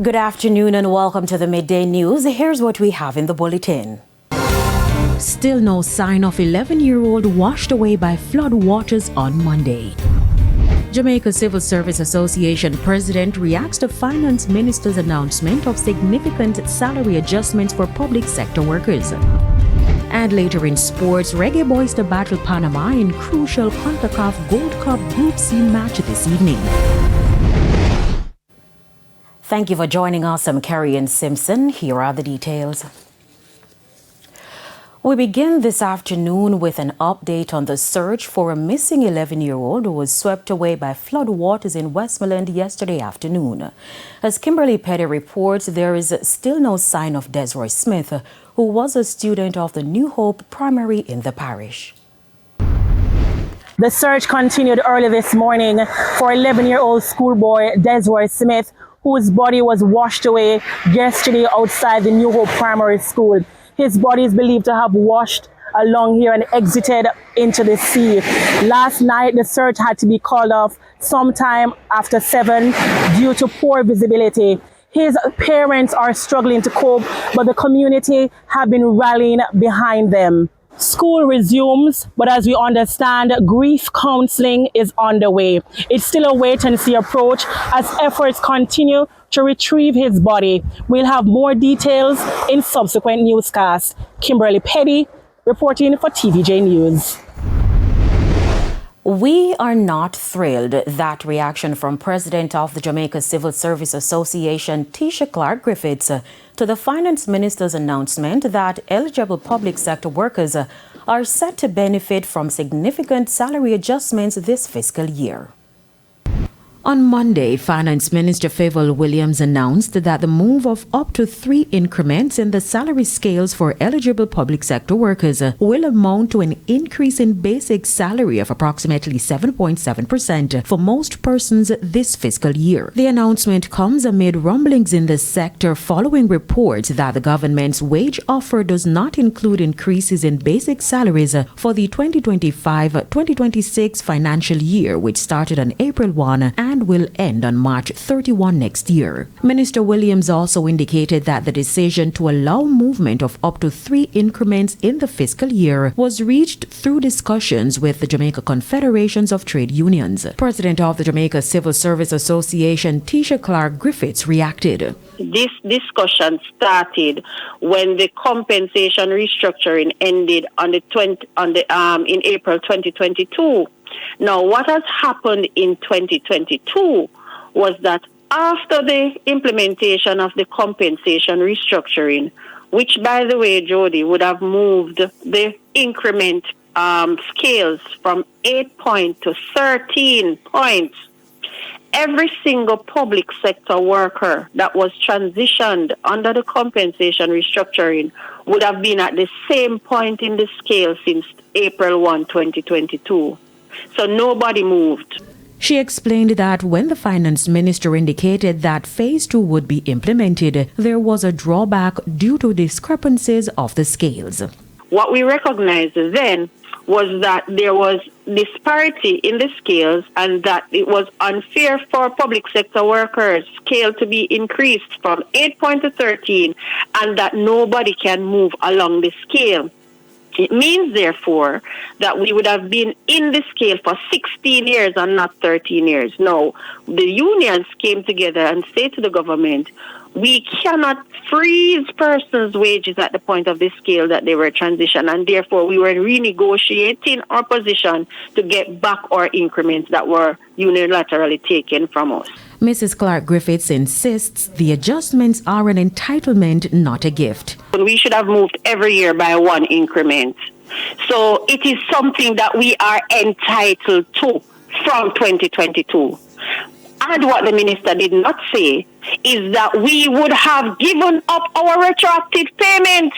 Good afternoon and welcome to the Midday News. Here's what we have in the bulletin. Still no sign of 11-year-old washed away by flood waters on Monday. Jamaica Civil Service Association President reacts to Finance Minister's announcement of significant salary adjustments for public sector workers. And later in sports, Reggae boys to battle Panama in crucial CONCACAF Gold Cup Group C match this evening. Thank you for joining us. I'm Carrie Simpson. Here are the details. We begin this afternoon with an update on the search for a missing 11-year-old who was swept away by flood waters in Westmoreland yesterday afternoon. As Kimberly Petty reports, there is still no sign of Desroy Smith, who was a student of the New Hope Primary in the parish. The search continued early this morning for 11-year-old schoolboy Desroy Smith, whose body was washed away yesterday outside the New Hope Primary School. His body is believed to have washed along here and exited into the sea. Last night, the search had to be called off sometime after 7 due to poor visibility. His parents are struggling to cope, but the community have been rallying behind them. School resumes, but as we understand, grief counseling is underway. It's still a wait-and-see approach as efforts continue to retrieve his body. We'll have more details in subsequent newscasts. Kimberly Petty reporting for TVJ News. We are not thrilled. That reaction from President of the Jamaica Civil Service Association, Tisha Clark Griffiths, to the Finance Minister's announcement that eligible public sector workers are set to benefit from significant salary adjustments this fiscal year. On Monday, Finance Minister Favour Williams announced that the move of up to 3 increments in the salary scales for eligible public sector workers will amount to an increase in basic salary of approximately 7.7% for most persons this fiscal year. The announcement comes amid rumblings in the sector following reports that the government's wage offer does not include increases in basic salaries for the 2025-2026 financial year, which started on April 1 and will end on March 31 next year. Minister Williams also indicated that the decision to allow movement of up to 3 increments in the fiscal year was reached through discussions with the Jamaica Confederations of Trade Unions. President of the Jamaica Civil Service Association, Tisha Clark Griffiths, reacted. This discussion started when the compensation restructuring ended in April 2022. Now, what has happened in 2022 was that after the implementation of the compensation restructuring, which, by the way, Jody, would have moved the increment scales from 8 points to 13 points, every single public sector worker that was transitioned under the compensation restructuring would have been at the same point in the scale since April 1, 2022. So nobody moved. She explained that when the finance minister indicated that phase 2 would be implemented, there was a drawback due to discrepancies of the scales. What we recognized then was that there was disparity in the scales and that it was unfair for public sector workers' scale to be increased from 8 points to 13 and that nobody can move along the scale. It means, therefore, that we would have been in the scale for 16 years and not 13 years. No, the unions came together and said to the government, we cannot freeze persons' wages at the point of the scale that they were transitioned, and therefore we were renegotiating our position to get back our increments that were unilaterally taken from us. Mrs. Clark Griffiths insists the adjustments are an entitlement, not a gift. We should have moved every year by 1 increment. So it is something that we are entitled to from 2022. And what the minister did not say is that we would have given up our retroactive payments.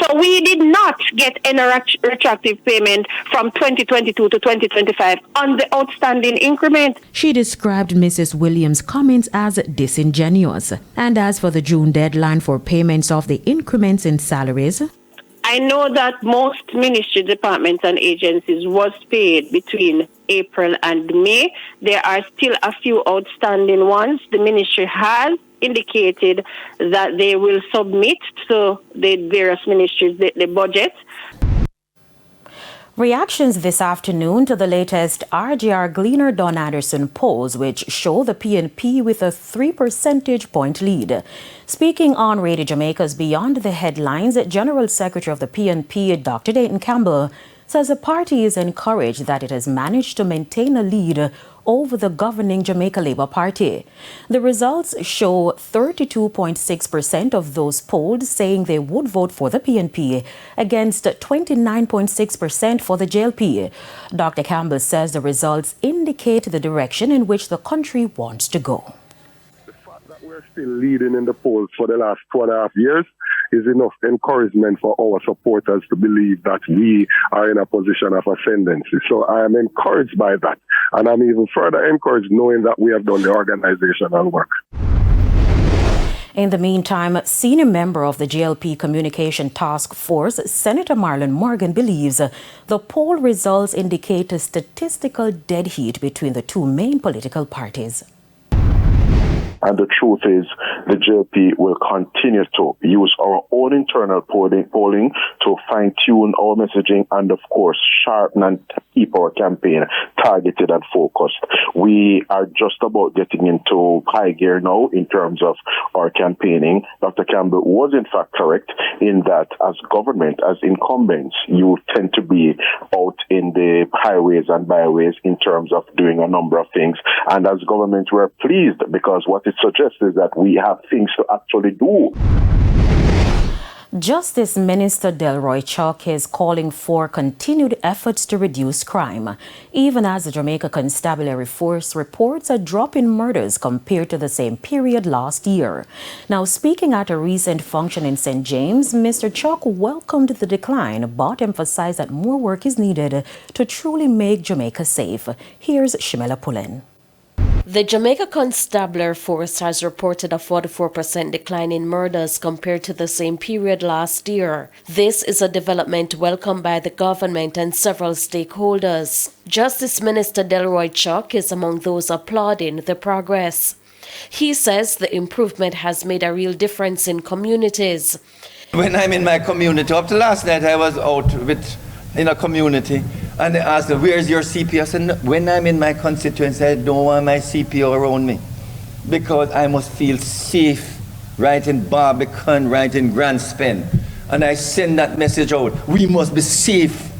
So we did not get any retroactive payment from 2022 to 2025 on the outstanding increment. She described Mrs. Williams' comments as disingenuous. And as for the June deadline for payments of the increments in salaries, I know that most ministry departments and agencies was paid between April and May. There are still a few outstanding ones. The ministry has indicated that they will submit to the various ministries the budget. Reactions this afternoon to the latest RGR Gleaner Don Anderson polls, which show the PNP with a 3 percentage point lead. Speaking on Radio Jamaica's Beyond the Headlines, General Secretary of the PNP, Dr. Dayton Campbell, says the party is encouraged that it has managed to maintain a lead over the governing Jamaica Labour Party. The results show 32.6% of those polled saying they would vote for the PNP against 29.6% for the JLP. Dr. Campbell says the results indicate the direction in which the country wants to go. The fact that we're still leading in the polls for the last 2.5 years is enough encouragement for our supporters to believe that we are in a position of ascendancy. So I am encouraged by that. And I'm even further encouraged knowing that we have done the organizational work. In the meantime, senior member of the JLP Communication Task Force, Senator Marlon Morgan, believes the poll results indicate a statistical dead heat between the two main political parties. And the truth is, the JLP will continue to use our own internal polling to fine-tune our messaging and, of course, sharpen and keep our campaign targeted and focused. We are just about getting into high gear now in terms of our campaigning. Dr. Campbell was, in fact, correct in that as government, as incumbents, you tend to be out in the highways and byways in terms of doing a number of things. And as government, we're pleased because what it suggests is that we have things to actually do. Justice Minister Delroy Chuck is calling for continued efforts to reduce crime, even as the Jamaica Constabulary Force reports a drop in murders compared to the same period last year. Now, speaking at a recent function in St. James, Mr. Chuck welcomed the decline, but emphasized that more work is needed to truly make Jamaica safe. Here's Shimela Pullen. The Jamaica Constabulary Force has reported a 44% decline in murders compared to the same period last year. This is a development welcomed by the government and several stakeholders. Justice Minister Delroy Chuck is among those applauding the progress. He says the improvement has made a real difference in communities. When I'm in my community, up to last night I was out in a community and they asked, where's your CPO? I said, no, when I'm in my constituency, I don't want my CPO around me because I must feel safe right in Barbican, right in Grand Spen. And I send that message out. We must be safe.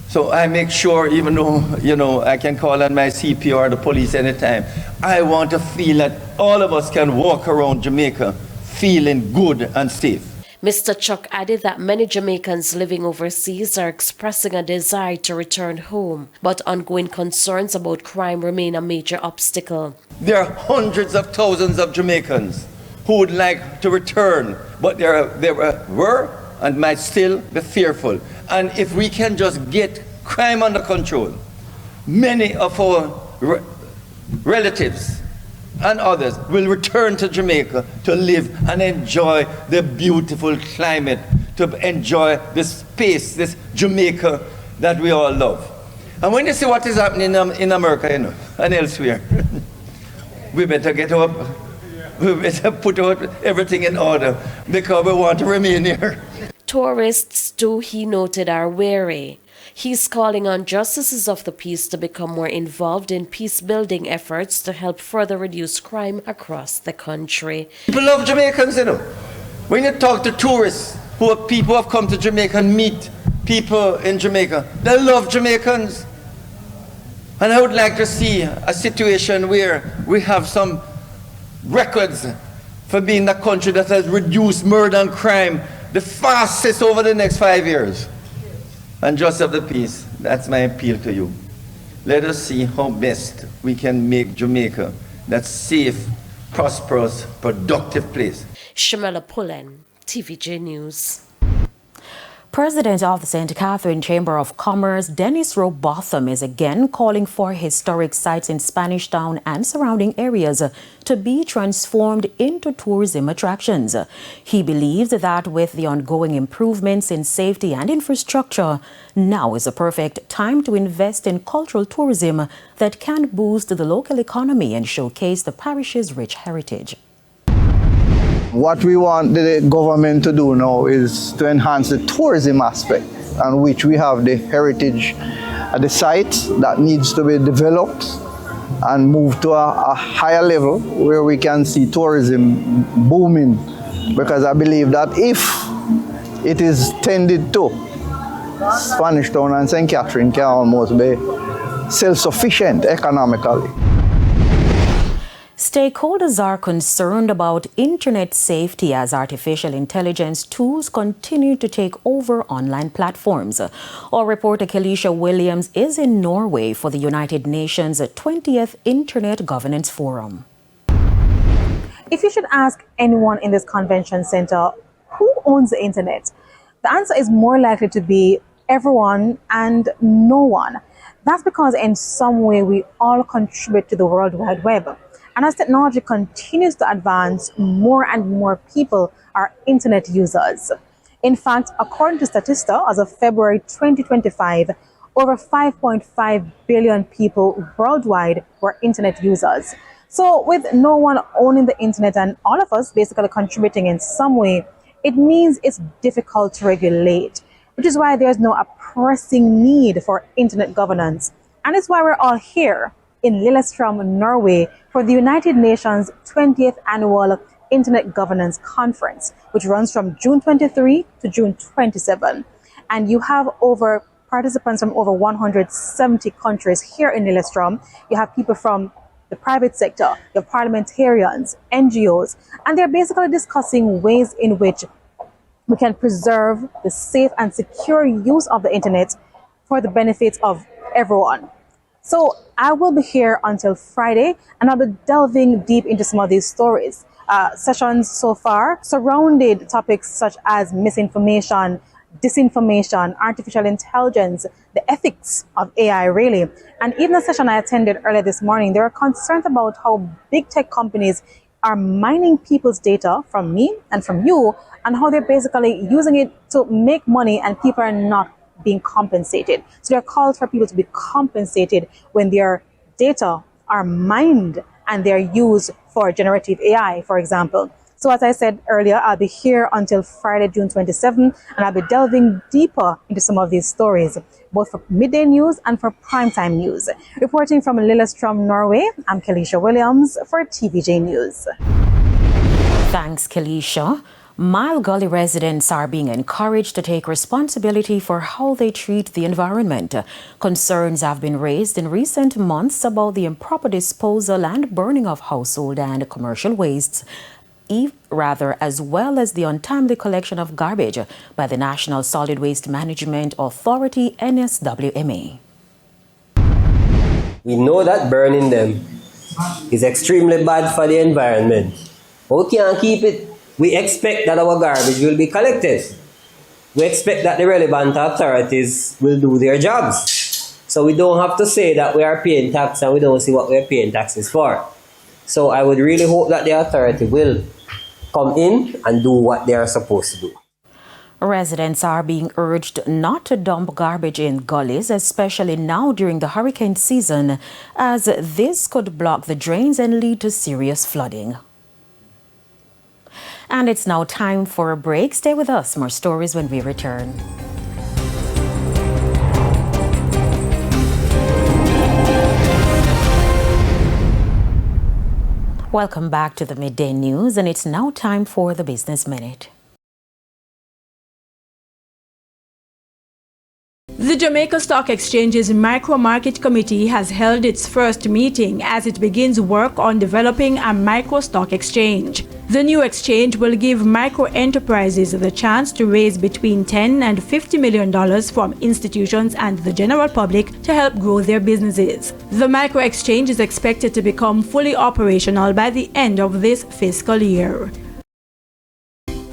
So I make sure, even though, I can call on my CPO or the police anytime, I want to feel that all of us can walk around Jamaica feeling good and safe. Mr. Chuck added that many Jamaicans living overseas are expressing a desire to return home, but ongoing concerns about crime remain a major obstacle. There are hundreds of thousands of Jamaicans who would like to return, but there were and might still be fearful. And if we can just get crime under control, many of our relatives and others will return to Jamaica to live and enjoy the beautiful climate, to enjoy the space, this Jamaica that we all love. And when you see what is happening in America, and elsewhere, we better get up, we better put out everything in order because we want to remain here. Tourists, too, he noted, are wary. He's calling on justices of the peace to become more involved in peace-building efforts to help further reduce crime across the country. People love Jamaicans, When you talk to tourists, people who have come to Jamaica and meet people in Jamaica, they love Jamaicans. And I would like to see a situation where we have some records for being the country that has reduced murder and crime the fastest over the next 5 years. And justice of the peace, that's my appeal to you. Let us see how best we can make Jamaica that safe, prosperous, productive place. Shimela Pullen, TVJ News. President of the St. Catherine Chamber of Commerce, Dennis Robotham, is again calling for historic sites in Spanish Town and surrounding areas to be transformed into tourism attractions. He believes that with the ongoing improvements in safety and infrastructure, now is the perfect time to invest in cultural tourism that can boost the local economy and showcase the parish's rich heritage. What we want the government to do now is to enhance the tourism aspect, on which we have the heritage at the site that needs to be developed and move to a higher level where we can see tourism booming. Because I believe that if it is tended to, Spanish Town and St. Catherine can almost be self-sufficient economically. Stakeholders are concerned about internet safety as artificial intelligence tools continue to take over online platforms. Our reporter Kelisha Williams is in Norway for the United Nations 20th Internet Governance Forum. If you should ask anyone in this convention center, who owns the internet? The answer is more likely to be everyone and no one. That's because in some way we all contribute to the World Wide Web. And as technology continues to advance, more and more people are internet users. In fact, according to Statista, as of February 2025, over 5.5 billion people worldwide were internet users. So with no one owning the internet and all of us basically contributing in some way, it means it's difficult to regulate, which is why there's no pressing need for internet governance. And it's why we're all here in Lillestrøm, Norway, for the United Nations 20th Annual Internet Governance Conference, which runs from June 23 to June 27. And you have participants from over 170 countries here in Lillestrøm. You have people from the private sector, your parliamentarians, NGOs, and they're basically discussing ways in which we can preserve the safe and secure use of the internet for the benefits of everyone. So I will be here until Friday, and I'll be delving deep into some of these stories. Sessions so far surrounded topics such as misinformation, disinformation, artificial intelligence, the ethics of AI really. And even a session I attended earlier this morning, they were concerned about how big tech companies are mining people's data from me and from you, and how they're basically using it to make money and people are not being compensated. So there are calls for people to be compensated when their data are mined and they're used for generative AI, for example. So as I said earlier, I'll be here until Friday, June 27, and I'll be delving deeper into some of these stories, both for midday news and for primetime news. Reporting from Lillestrøm, Norway, I'm Kelisha Williams for TVJ News. Thanks, Kelisha. Mile Gully residents are being encouraged to take responsibility for how they treat the environment. Concerns have been raised in recent months about the improper disposal and burning of household and commercial wastes, as well as the untimely collection of garbage by the National Solid Waste Management Authority, NSWMA. We know that burning them is extremely bad for the environment. But we can't keep it. We expect that our garbage will be collected. We expect that the relevant authorities will do their jobs. So we don't have to say that we are paying tax and we don't see what we are paying taxes for. So I would really hope that the authority will come in and do what they are supposed to do. Residents are being urged not to dump garbage in gullies, especially now during the hurricane season, as this could block the drains and lead to serious flooding. And it's now time for a break. Stay with us. More stories when we return. Welcome back to the Midday News, and it's now time for the Business Minute. The Jamaica Stock Exchange's Micro Market Committee has held its first meeting as it begins work on developing a micro stock exchange. The new exchange will give micro enterprises the chance to raise between $10 and $50 million from institutions and the general public to help grow their businesses. The micro exchange is expected to become fully operational by the end of this fiscal year.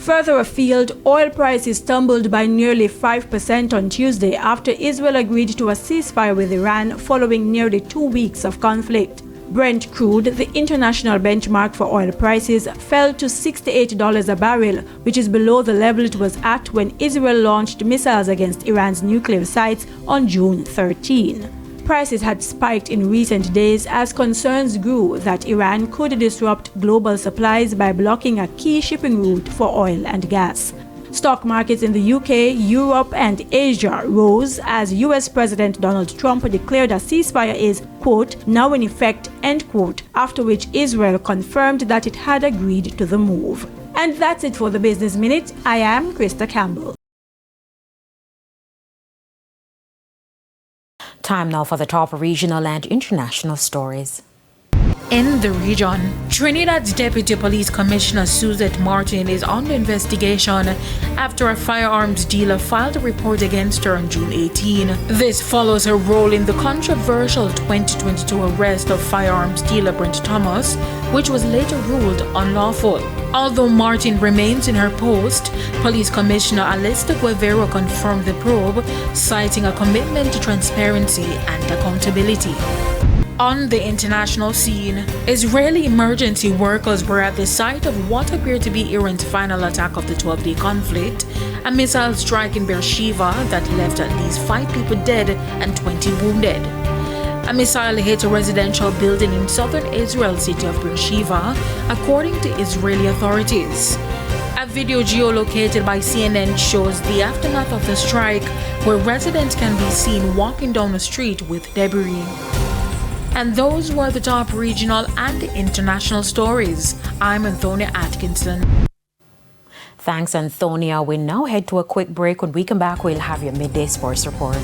Further afield, oil prices tumbled by nearly 5% on Tuesday after Israel agreed to a ceasefire with Iran following nearly 2 weeks of conflict. Brent crude, the international benchmark for oil prices, fell to $68 a barrel, which is below the level it was at when Israel launched missiles against Iran's nuclear sites on June 13. Prices had spiked in recent days as concerns grew that Iran could disrupt global supplies by blocking a key shipping route for oil and gas. Stock markets in the UK, Europe, and Asia rose as US President Donald Trump declared a ceasefire is, quote, now in effect, end quote, after which Israel confirmed that it had agreed to the move. And that's it for the Business Minute. I am Krista Campbell. Time now for the top regional and international stories. In the region, Trinidad's Deputy Police Commissioner Suzette Martin is under investigation after a firearms dealer filed a report against her on June 18. This follows her role in the controversial 2022 arrest of firearms dealer Brent Thomas, which was later ruled unlawful. Although Martin remains in her post, Police Commissioner Alista Guevara confirmed the probe, citing a commitment to transparency and accountability. On the international scene, Israeli emergency workers were at the site of what appeared to be Iran's final attack of the 12-day conflict, a missile strike in Beersheba that left at least 5 people dead and 20 wounded. A missile hit a residential building in southern Israel's city of Beersheba, according to Israeli authorities. A video geolocated by CNN shows the aftermath of the strike, where residents can be seen walking down the street with debris. And those were the top regional and international stories. I'm Antonia Atkinson. Thanks, Antonia. We now head to a quick break. When we come back, we'll have your midday sports report.